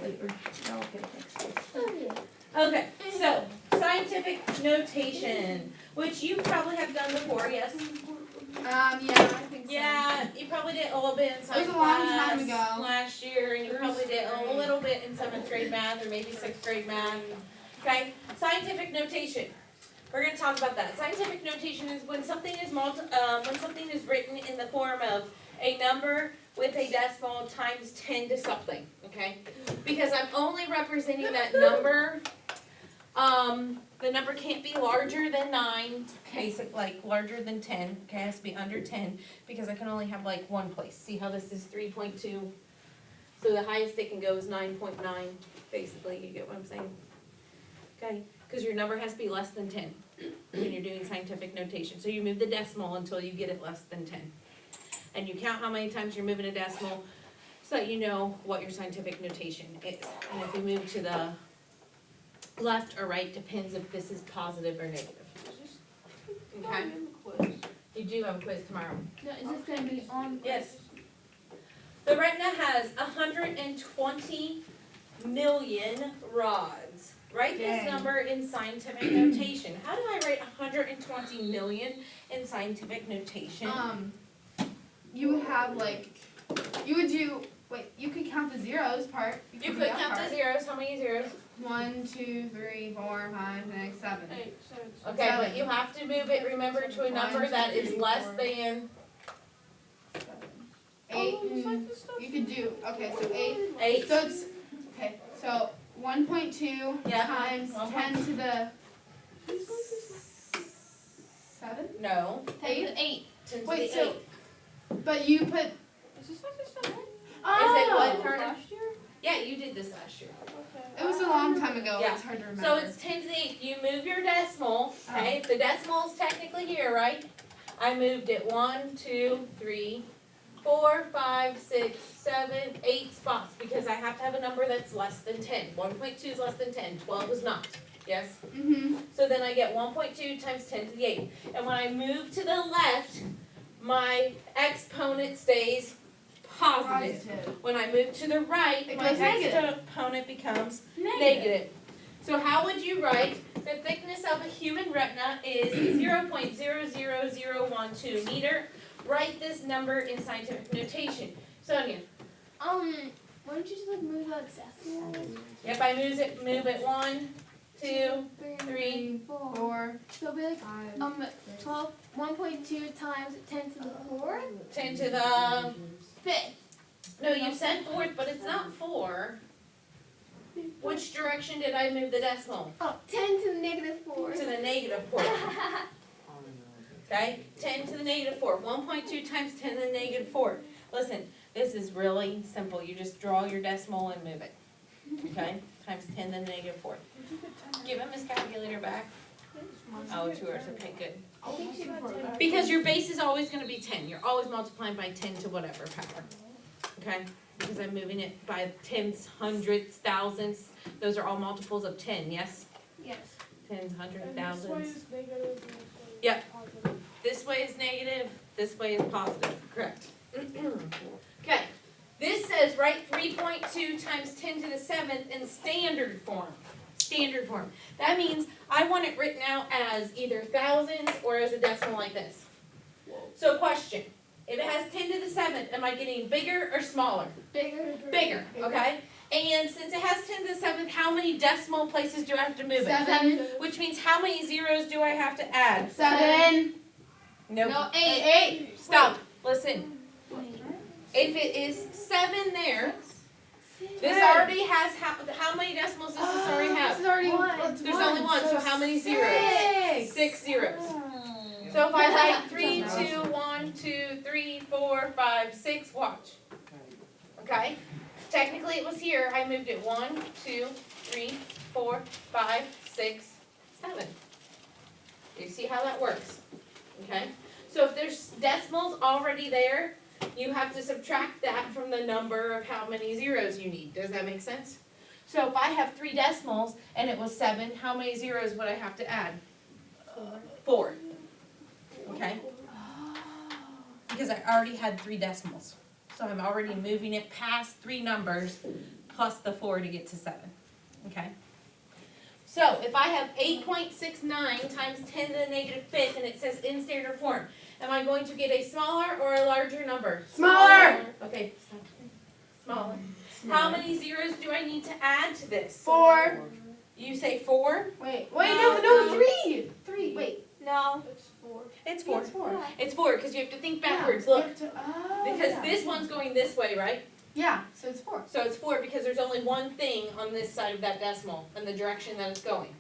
No, okay, thanks. Okay, so scientific notation, which you probably have done before, yes? Yeah, I think so. Yeah, you probably did a little bit in science was a long class time ago. last year, and you probably did a little bit in 7th grade math, or maybe 6th grade math. Okay, scientific notation. We're gonna talk about that. Scientific notation is when something is when something is written in the form of a number with a decimal times 10 to something, okay? Because I'm only representing that number. The number can't be larger than 9, okay, so like larger than 10, okay, it has to be under 10, because I can only have like one place. See how this is 3.2? So the highest it can go is 9.9, basically, you get what I'm saying? Okay, because your number has to be less than 10 when you're doing scientific notation. So you move the decimal until you get it less than 10. And you count how many times you're moving a decimal so that you know what your scientific notation is. And if you move to the left or right, depends if this is positive or negative. Okay? You do have a quiz tomorrow. No, is this gonna be on? Yes. The retina has 120 million rods. Write this Dang. number in scientific notation. How do I write 120 million in scientific notation? You would have like, you would do, wait, you could count the zeros part. You do could that count the part. zeros. How many zeros? 1, 2, 3, 4, 5, 6, 7. Okay, but you have to move it, remember, to a number that is less than 8. You could do, okay, so 8. 8. So it's, okay, so 1.2 Yeah. times 10 to the 7? No. 8? 8. 10 to Wait, the so, 8. but you put, Is it what, Turner? Last year? Yeah, you did this last year. it was a long time ago, Yeah. it's hard to remember. So it's 10 to the 8. You move your decimal, okay? The decimal is technically here, right? I moved it 1, 2, 3, 4, 5, 6, 7, 8 spots because I have to have a number that's less than 10. 1.2 is less than 10. 12 is not. Yes? Mm-hmm. So then I get 1.2 times 10 to the 8. And when I move to the left, my exponent stays positive. When I move to the right, It my goes negative. exponent becomes negative. So how would you write the thickness of a human retina is 0.00012 meter. Write this number in scientific notation. Sonia. Why don't you just like move that decimal? If I move it 1, 2, 3, 4, So it'll be like 5. 12, 1.2 times 10 to the 4th? 10 to the, 5th. no, you said 4th, but it's not 4. Which direction did I move the decimal? Oh, 10 to the negative 4. To the negative 4. Okay? 10 to the negative 4. 1.2 times 10 to the negative 4. Listen, this is really simple. You just draw your decimal and move it. Okay? Times 10 to the negative 4. Give him his calculator back. Oh, it's yours. Okay, good. I think she got 10. Because your base is always going to be 10. You're always multiplying by 10 to whatever power. Okay? Because I'm moving it by tens, hundreds, thousands. Those are all multiples of 10, yes? Yes. Tens, hundreds, And this way thousands. is negative and this way is Yep. positive. This way is negative, this way is positive, correct. Okay, this says write 3.2 times 10 to the 7th in standard form. Standard form. That means I want it written out as either thousands or as a decimal like this. So question, if it has 10 to the 7th, am I getting bigger or smaller? Bigger. Bigger, okay? And since it has 10 to the 7th, how many decimal places do I have to move it? 7. Which means how many zeros do I have to add? 7. Nope. No, 8. 8. Stop, listen. If it is 7 there, this already has, how many decimals does this already This have? is already One. There's only one, so how many zeros? 6. 6 zeros. So if I write 3, 2, 1, 2, 3, 4, 5, 6, watch. Okay? Technically it was here, I moved it 1, 2, 3, 4, 5, 6, 7. You see how that works? Okay? So if there's decimals already there, you have to subtract that from the number of how many zeros you need. Does that make sense? So if I have 3 decimals and it was 7, how many zeros would I have to add? 4. Okay? Because I already had 3 decimals. So I'm already moving it past 3 numbers plus the 4 to get to 7, okay? So if I have 8.69 times 10 to the negative fifth and it says in standard form, am I going to get a smaller or a larger number? Smaller. Okay, smaller. How many zeros do I need to add to this? 4. You say 4? Wait, no, 3. 3. Wait. No. It's 4. It's 4. It's 4. It's 4 because you have to think backwards. Yeah, Look, you have to- oh, because yeah. this one's going this way, right? Yeah, so it's 4. So it's 4 because there's only one thing on this side of that decimal in the direction that it's going.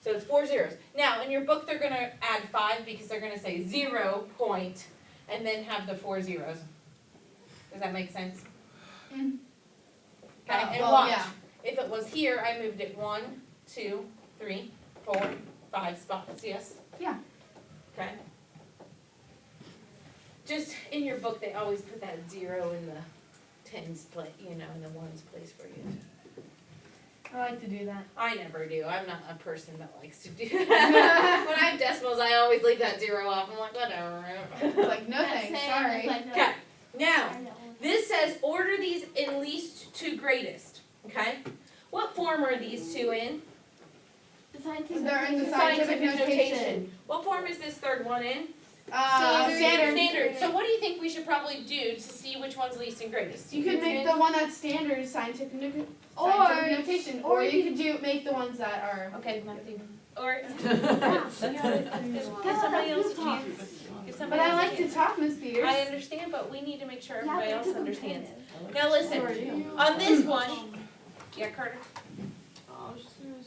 So it's 4 zeros. Now, in your book, they're going to add 5 because they're going to say 0 point and then have the 4 zeros. Does that make sense? Mm. Okay, and well, watch. yeah. If it was here, I moved it 1, 2, 3, 4, 5 spots, yes? Yeah. Okay. Just in your book, they always put that 0 in the tens place, in the ones place for you. I like to do that. I never do. I'm not a person that likes to do that. When I have decimals, I always leave that 0 off. I'm like, whatever. It's like, no thanks, sorry. Okay. Now, this says order these in least to greatest. Okay. What form are these two in? The scientific They're in the notation. scientific notation. What form is this third one in? Standard. Standard. So what do you think we should probably do to see which one's least and greatest? You could make the one that's standard scientific notation, or or you you could make the ones that are. Okay, Matthew. Or That's give somebody else a chance. Give But somebody I else a like to chance. talk, Miss Peters. I understand, but we need to make sure Yeah, everybody but else it's understands. competitive. Now listen, Or you. on this one, yeah, Carter. I was just gonna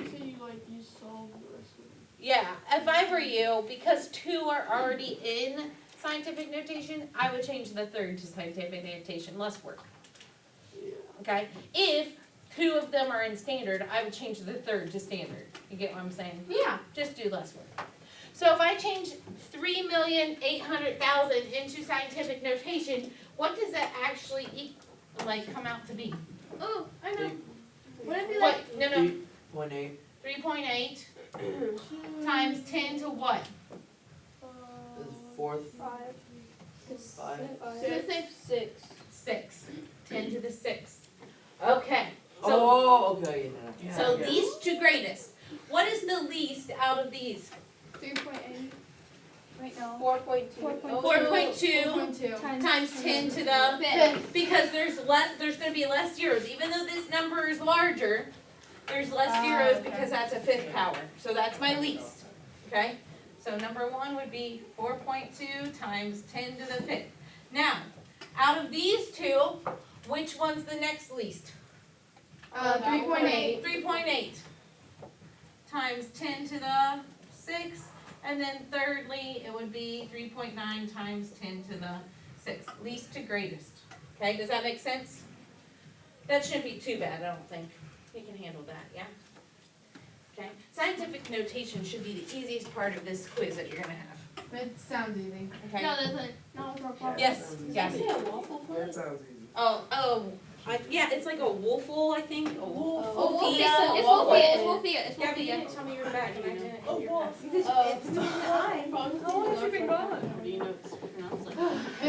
say you solve the rest of it. Yeah, if I were you, because 2 are already in scientific notation, I would change the third to scientific notation, less work. Yeah. Okay? If 2 of them are in standard, I would change the third to standard. You get what I'm saying? Yeah. Just do less work. So if I change 3,800,000 into scientific notation, what does that actually come out to be? Oh, I know. What Would it be What? like No, 8.8. 3.8 times 10 to what? The fourth. 5? 5. Six. 6. 10 to the 6th. Okay. So, Oh, okay. Yeah. so least to greatest. What is the least out of these? 3.8. Wait, no. 4.2. 4.2 4.2. times 10 to the, Fifth. because there's going to be less zeros. Even though this number is larger, there's less zeros okay. because that's a fifth power. So that's my least. Okay? So number 1 would be 4.2 times 10 to the 5th. Now, out of these two, which one's the next least? 3.8. 3.8 times 10 to the 6th. And then thirdly, it would be 3.9 times 10 to the 6th. Least to greatest. Okay, does that make sense? That shouldn't be too bad, I don't think. You can handle that, yeah? Okay, scientific notation should be the easiest part of this quiz that you're gonna have, It sounds easy. okay? No, it doesn't. No, it's not proper. Yes, yes. Say a waffle That sounds easy. Yeah, it's like a woofle, I think. A Oh, woofia. Wolfia. It's Wolfia. It's Wolfia. It's Yeah, but you Wolfia. didn't tell me you were back and I didn't. Oh, hear wow. that. How long have you been gone? Do you know pronounce it?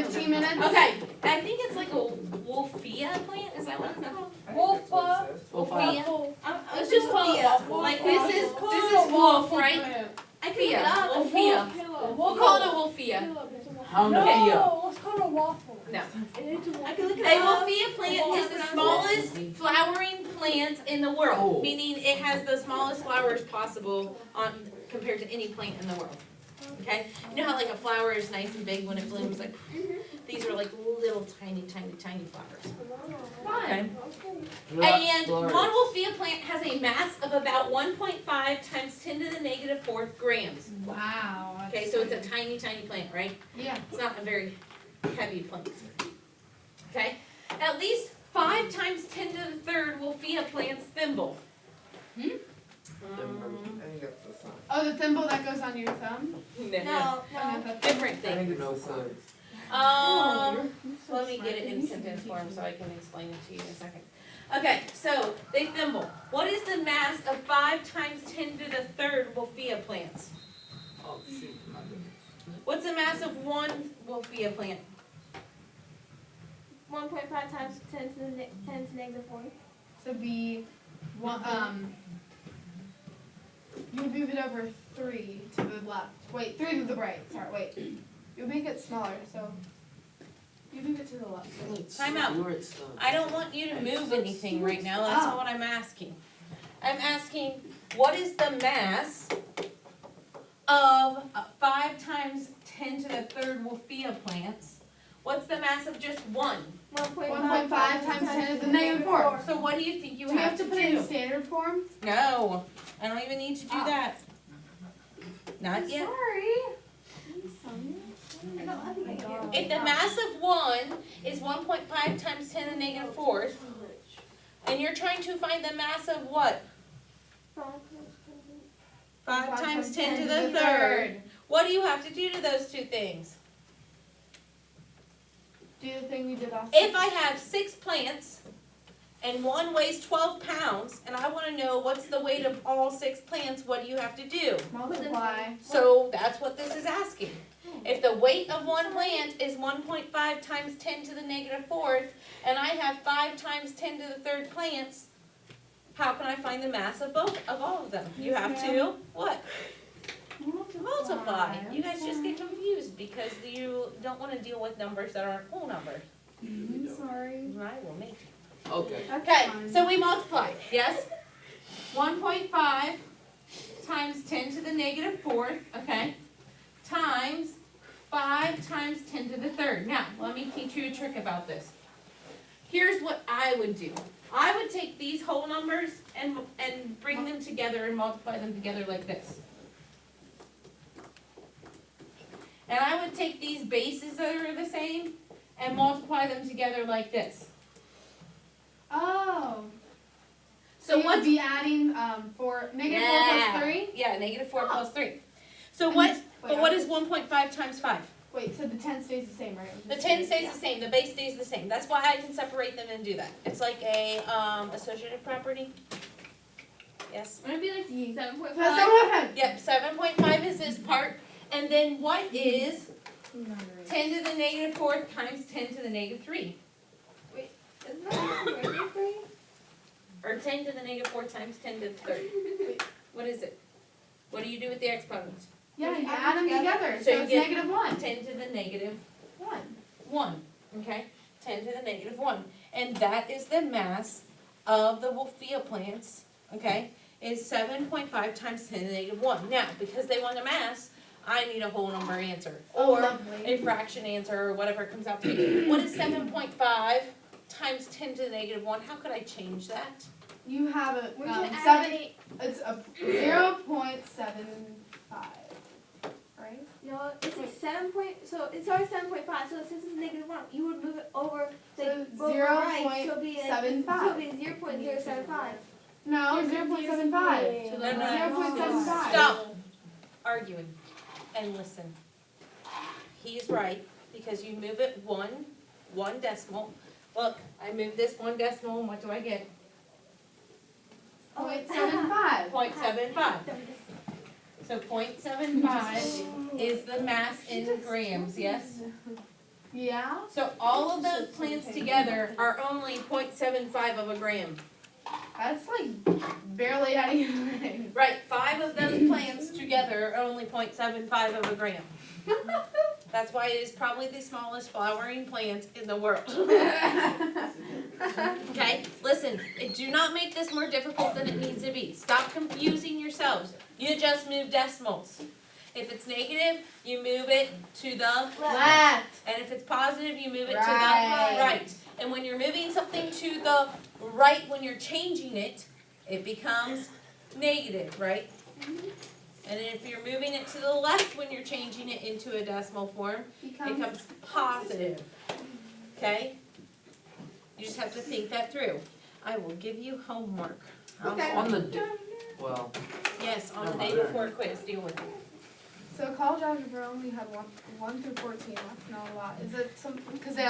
15 minutes. Okay, I think it's like a wolfia plant, is that what it's called? Wolfa. Wolfia. Let's just call it waffle. Like this is wolf, right? I can look it up. Wolfia. We'll call it a wolfia. How Okay. many? it's called a waffle. No. I can look it A up. wolfia plant is the smallest flowering plant in the world, Oh. meaning it has the smallest flowers possible compared to any plant in the world. Okay? You know how like a flower is nice and big when it blooms? Like these are like little tiny flowers. Okay? And one wolfia plant has a mass of about 1.5 times 10 to the negative 4th grams. Wow. that's Okay, so it's a tiny plant, right? Yeah. It's not a very heavy plant. Okay? At least 5 times 10 to the 3rd wolfia plant's thimble. I think that's the sign. Oh, the thimble that goes on your thumb? No. No, Oh, no. that's Different I thing. think it's no signs. Let me get it in sentence form so I can explain it to you in a second. Okay, so they thimble. What is the mass of 5 times 10 to the 3rd wolfia plants? Oh, shoot. My goodness. What's the mass of one wolfia plant? 1.5 times 10 to the 10 to negative 4. So it'd be one, you would move it over 3 to the left. Wait, 3 to the right. Sorry, wait. You make it smaller, so you move it to the left. Time out. I don't want you to move anything right now, that's not what I'm asking. I'm asking, what is the mass of 5 times 10 to the third Wolfia plants? What's the mass of just one? 1.5 times 10 to the negative 4. So what do you think you Do we have have to to put it in do? standard form? No, I don't even need to do that. Not yet. Sorry. If the mass of 1 is 1.5 times 10 to the negative 4th, and you're trying to find the mass of what? 5 times 10 to the third. What do you have to do to those two things? Do the thing we did last If I have 6 plants and one weighs 12 pounds and I want to know what's the weight of all 6 plants, what do you have to do? multiply. So that's what this is asking. If the weight of one plant is 1.5 times 10 to the negative 4th and I have 5 times 10 to the third plants, how can I find the mass of all of them? You have to what? Multiply. You guys just get confused because you don't want to deal with numbers that aren't whole numbers. I'm sorry. I will make you. Okay. Okay, so we multiply, yes? 1.5 times 10 to the negative 4th, okay, times 5 times 10 to the third. Now, let me teach you a trick about this. Here's what I would do. I would take these whole numbers and bring them together and multiply them together like this. And I would take these bases that are the same and multiply them together like this. Oh. So you would what's be adding negative 4 plus 3? Yeah, negative 4 plus 3. So And what? this- But what is 1.5 times 5? Wait, so the 10 stays the same, right? The 10 stays the same. The base stays the same. That's why I can separate them and do that. It's like a associative property. Yes. Would it be like 7.5? That's not what Yep. 7.5 is this part, and then what is 10 to the negative 4th times 10 to the negative 3? Isn't that negative 3? Or 10 to the negative 4 times 10 to the third. What is it? What do you do with the exponents? Yeah, you add them together, So so you it's get- negative 1. 10 to the negative 1. 1, okay? 10 to the negative 1. And that is the mass of the Wolfia plants, okay, is 7.5 times 10 to the negative 1. Now, because they want a mass, I need a whole number answer. Or lovely. a fraction answer, or whatever it comes out to be. What is 7.5 times 10 to the negative 1? How could I change that? You have a We should add 7. It's a 0.75, right? No, it's a 7 point. So it's always 7.5. So since it's negative 1, you would move it over So like go right. So it'd be 0.75. So it'd be 0.075. No, 0.75. No, no, no. 0.75. Stop arguing and listen. He's right, because you move it one decimal. Look, I move this 1 decimal, and what do I get? 0.75. 0.75. So 0.75 is the mass in grams, yes? Yeah? So all of those plants together are only 0.75 of a gram. That's like barely anything. Right, 5 of those plants together are only 0.75 of a gram. That's why it is probably the smallest flowering plant in the world. Okay, listen, do not make this more difficult than it needs to be. Stop confusing yourselves. You just move decimals. If it's negative, you move it to the Left. and if it's positive, you move it to Right. the right. And when you're moving something to the right, when you're changing it, it becomes negative, right? And if you're moving it to the left when you're changing it into a decimal form, it becomes positive. Okay? You just have to think that through. I will give you homework. Okay. On the, well, Yes, on the day before quiz, deal with it. So college algebra only had 1 through 14 left, not a lot. Is it some, because they had